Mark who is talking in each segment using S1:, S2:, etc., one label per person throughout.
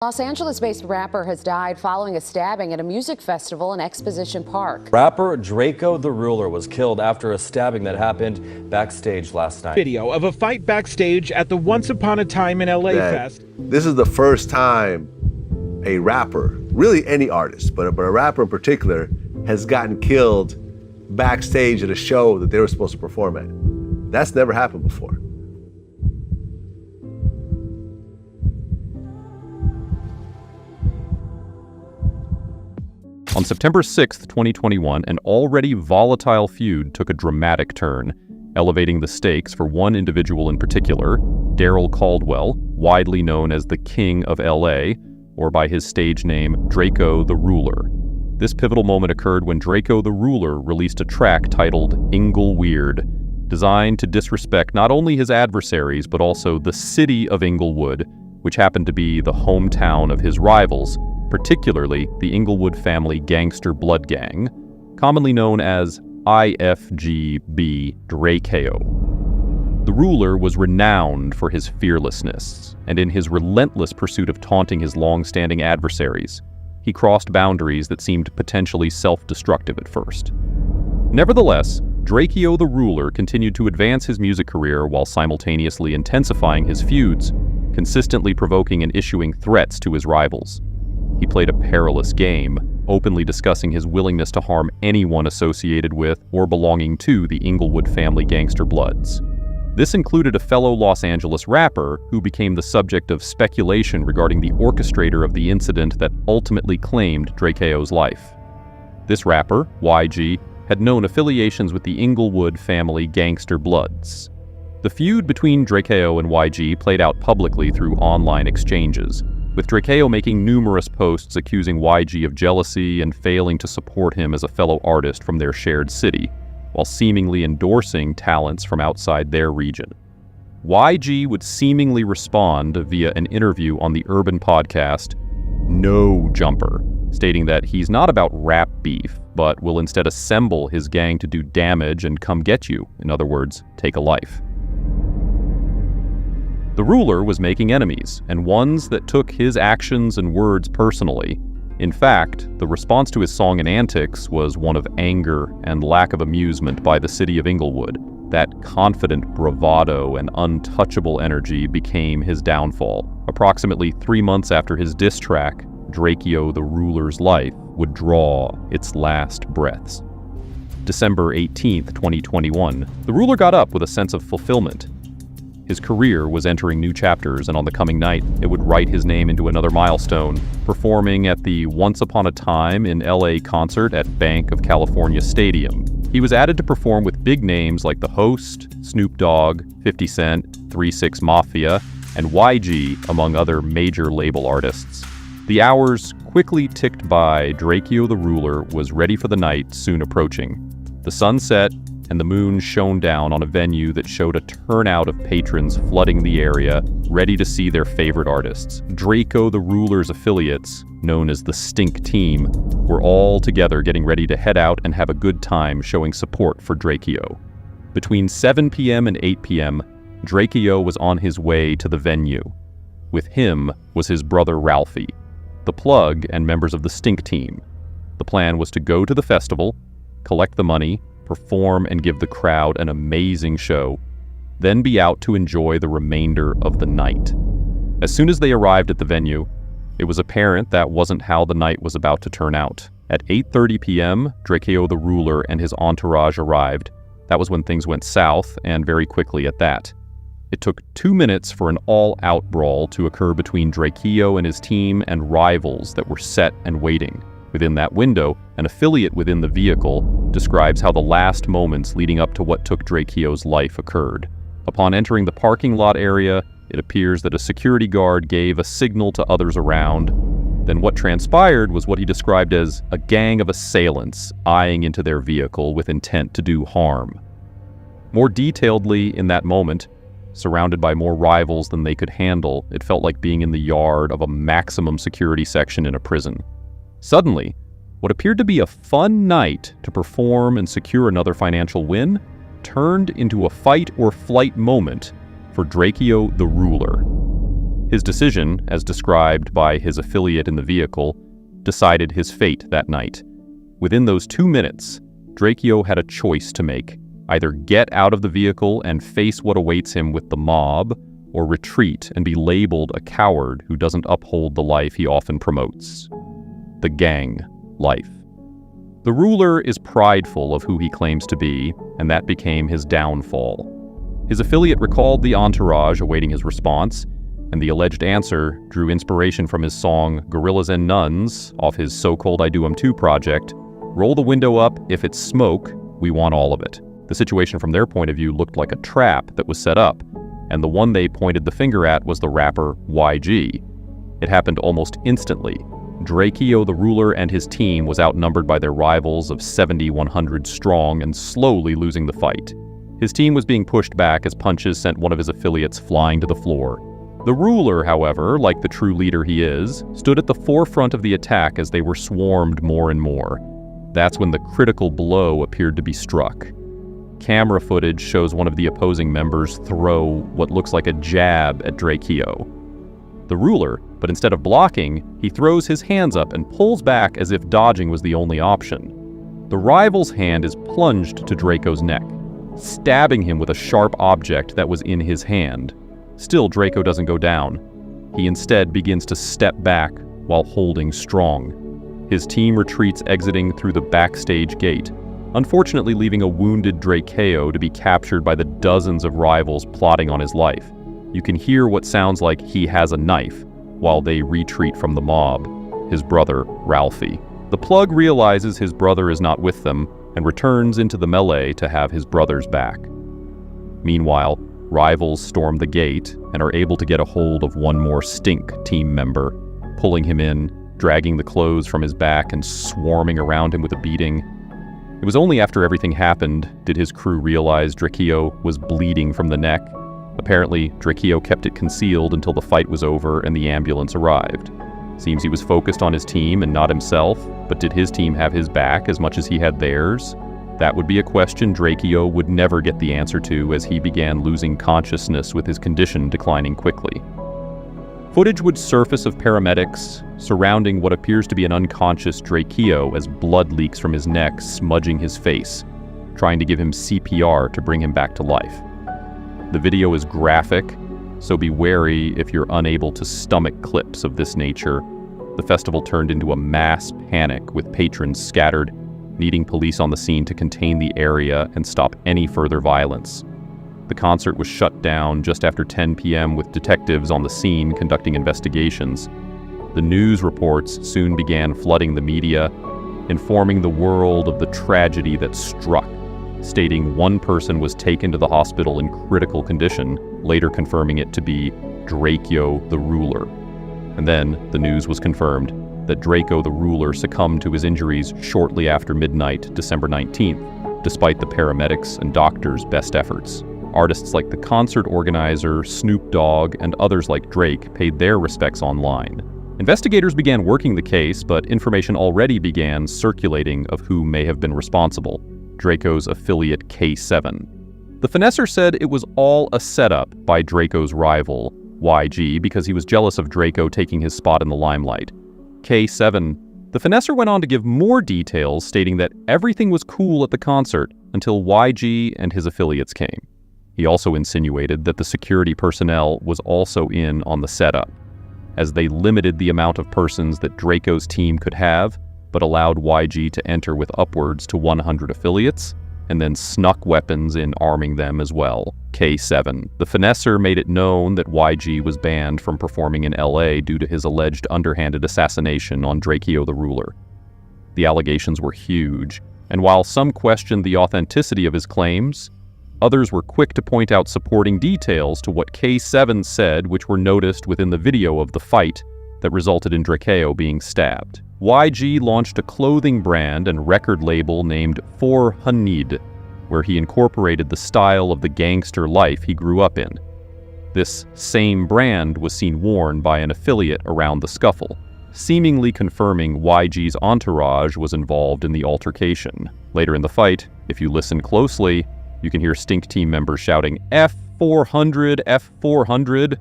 S1: Los Angeles-based rapper has died following a stabbing at a music festival in Exposition Park.
S2: Rapper Drakeo the Ruler was killed after a stabbing that happened backstage last night.
S3: Video of a fight backstage at the Once Upon a Time in LA Fest.
S4: This is the first time a rapper, really any artist, but a rapper in particular, has gotten killed backstage at a show that they were supposed to perform at. That's never happened before.
S5: On September 6, 2021, an already volatile feud took a dramatic turn, elevating the stakes for one individual in particular, Daryl Caldwell, widely known as the King of LA, or by his stage name, Drakeo the Ruler. This pivotal moment occurred when Drakeo the Ruler released a track titled Ingleweird, designed to disrespect not only his adversaries, but also the city of Inglewood, which happened to be the hometown of his rivals, particularly the Inglewood family gangster blood gang, commonly known as IFGB Drakeo. The Ruler was renowned for his fearlessness, and in his relentless pursuit of taunting his long-standing adversaries, he crossed boundaries that seemed potentially self-destructive at first. Nevertheless, Drakeo the Ruler continued to advance his music career while simultaneously intensifying his feuds, consistently provoking and issuing threats to his rivals. He played a perilous game, openly discussing his willingness to harm anyone associated with or belonging to the Inglewood family gangster bloods. This included a fellow Los Angeles rapper who became the subject of speculation regarding the orchestrator of the incident that ultimately claimed Drakeo's life. This rapper, YG, had known affiliations with the Inglewood family gangster bloods. The feud between Drakeo and YG played out publicly through online exchanges, with Drakeo making numerous posts accusing YG of jealousy and failing to support him as a fellow artist from their shared city, while seemingly endorsing talents from outside their region. YG would seemingly respond via an interview on the urban podcast No Jumper, stating that he's not about rap beef, but will instead assemble his gang to do damage and come get you, in other words, take a life. The Ruler was making enemies, and ones that took his actions and words personally. In fact, the response to his song and antics was one of anger and lack of amusement by the city of Inglewood. That confident bravado and untouchable energy became his downfall. Approximately 3 months after his diss track, Drakeo the Ruler's life would draw its last breaths. December 18th, 2021, the Ruler got up with a sense of fulfillment. His career was entering new chapters, and on the coming night, it would write his name into another milestone, performing at the Once Upon a Time in LA concert at Bank of California Stadium. He was added to perform with big names like The Host, Snoop Dogg, 50 Cent, 3 6 Mafia, and YG, among other major label artists. The hours quickly ticked by. Drakeo the Ruler was ready for the night soon approaching. The sun set, and the moon shone down on a venue that showed a turnout of patrons flooding the area, ready to see their favorite artists. Drakeo the Ruler's affiliates, known as the Stink Team, were all together getting ready to head out and have a good time showing support for Drakeo. Between 7 p.m. and 8 p.m., Drakeo was on his way to the venue. With him was his brother Ralphie, the Plug, and members of the Stink Team. The plan was to go to the festival, collect the money, perform and give the crowd an amazing show, then be out to enjoy the remainder of the night. As soon as they arrived at the venue, it was apparent that wasn't how the night was about to turn out. At 8:30 p.m., Drakeo the Ruler and his entourage arrived. That was when things went south, and very quickly at that. It took 2 minutes for an all-out brawl to occur between Drakeo and his team and rivals that were set and waiting. Within that window, an affiliate within the vehicle describes how the last moments leading up to what took Drakeo's life occurred. Upon entering the parking lot area, it appears that a security guard gave a signal to others around. Then what transpired was what he described as a gang of assailants eyeing into their vehicle with intent to do harm. More detailedly, in that moment, surrounded by more rivals than they could handle, it felt like being in the yard of a maximum security section in a prison. Suddenly, what appeared to be a fun night to perform and secure another financial win turned into a fight or flight moment for Drakeo the Ruler. His decision, as described by his affiliate in the vehicle, decided his fate that night. Within those 2 minutes, Drakeo had a choice to make: either get out of the vehicle and face what awaits him with the mob, or retreat and be labeled a coward who doesn't uphold the life he often promotes. The gang life. The ruler is prideful of who he claims to be, and that became his downfall. His affiliate recalled the entourage awaiting his response, and the alleged answer drew inspiration from his song Gorillas and Nuns off his So-Called I Do 'Em Too project. Roll the window up, if it's smoke, we want all of it. The situation from their point of view looked like a trap that was set up, and the one they pointed the finger at was the rapper YG. It happened almost instantly. Drakeo the ruler and his team was outnumbered by their rivals of 7,100 strong and slowly losing the fight. His team was being pushed back as punches sent one of his affiliates flying to the floor. The ruler, however, like the true leader he is, stood at the forefront of the attack as they were swarmed more and more. That's when the critical blow appeared to be struck. Camera footage shows one of the opposing members throw what looks like a jab at Drakeo. The ruler, but instead of blocking, he throws his hands up and pulls back as if dodging was the only option. The rival's hand is plunged to Draco's neck, stabbing him with a sharp object that was in his hand. Still, Drakeo doesn't go down. He instead begins to step back while holding strong. His team retreats, exiting through the backstage gate, unfortunately leaving a wounded Drakeo to be captured by the dozens of rivals plotting on his life. You can hear what sounds like he has a knife while they retreat from the mob, his brother, Ralphie. The plug realizes his brother is not with them and returns into the melee to have his brother's back. Meanwhile, rivals storm the gate and are able to get a hold of one more Stink team member, pulling him in, dragging the clothes from his back and swarming around him with a beating. It was only after everything happened did his crew realize Drakeo was bleeding from the neck. Apparently, Drakeo kept it concealed until the fight was over and the ambulance arrived. Seems he was focused on his team and not himself, but did his team have his back as much as he had theirs? That would be a question Drakeo would never get the answer to as he began losing consciousness with his condition declining quickly. Footage would surface of paramedics surrounding what appears to be an unconscious Drakeo as blood leaks from his neck, smudging his face, trying to give him CPR to bring him back to life. The video is graphic, so be wary if you're unable to stomach clips of this nature. The festival turned into a mass panic with patrons scattered, needing police on the scene to contain the area and stop any further violence. The concert was shut down just after 10 p.m. with detectives on the scene conducting investigations. The news reports soon began flooding the media, informing the world of the tragedy that struck, stating one person was taken to the hospital in critical condition, later confirming it to be Drakeo the ruler. And then the news was confirmed that Drakeo the ruler succumbed to his injuries shortly after midnight, December 19th, despite the paramedics' and doctors' best efforts. Artists like the concert organizer, Snoop Dogg, and others like Drake paid their respects online. Investigators began working the case, but information already began circulating of who may have been responsible: Draco's affiliate K7. The finesser said it was all a setup by Draco's rival, YG, because he was jealous of Drakeo taking his spot in the limelight. K7. The finesser went on to give more details, stating that everything was cool at the concert until YG and his affiliates came. He also insinuated that the security personnel was also in on the setup, as they limited the amount of persons that Draco's team could have, but allowed YG to enter with upwards to 100 affiliates, and then snuck weapons in, arming them as well. K7. The finesser made it known that YG was banned from performing in LA due to his alleged underhanded assassination on Drakeo the ruler. The allegations were huge, and while some questioned the authenticity of his claims, others were quick to point out supporting details to what K7 said, which were noticed within the video of the fight that resulted in Drakeo being stabbed. YG launched a clothing brand and record label named 400, where he incorporated the style of the gangster life he grew up in. This same brand was seen worn by an affiliate around the scuffle, seemingly confirming YG's entourage was involved in the altercation. Later in the fight, if you listen closely, you can hear Stink team members shouting, F400, F400.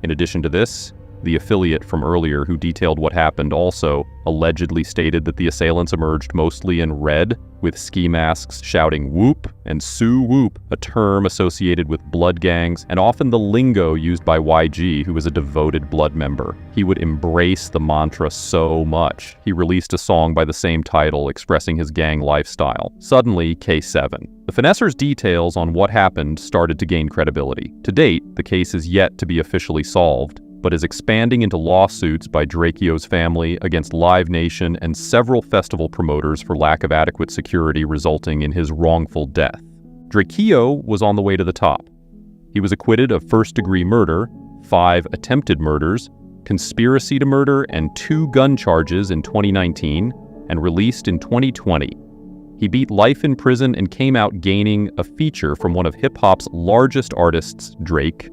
S5: In addition to this, the affiliate from earlier who detailed what happened also allegedly stated that the assailants emerged mostly in red, with ski masks shouting "whoop" and "Sue whoop," a term associated with blood gangs, and often the lingo used by YG, who was a devoted blood member. He would embrace the mantra so much. He released a song by the same title expressing his gang lifestyle. Suddenly, K7. The Finesser's details on what happened started to gain credibility. To date, the case is yet to be officially solved, but is expanding into lawsuits by Drakeo's family against Live Nation and several festival promoters for lack of adequate security resulting in his wrongful death. Drakeo was on the way to the top. He was acquitted of first-degree murder, 5 attempted murders, conspiracy to murder, and 2 gun charges in 2019, and released in 2020. He beat life in prison and came out gaining a feature from one of hip-hop's largest artists, Drake.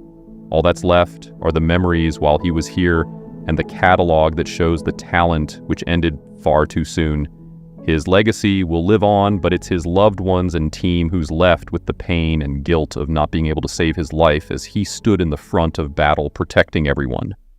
S5: All that's left are the memories while he was here and the catalog that shows the talent which ended far too soon. His legacy will live on, but it's his loved ones and team who's left with the pain and guilt of not being able to save his life as he stood in the front of battle protecting everyone.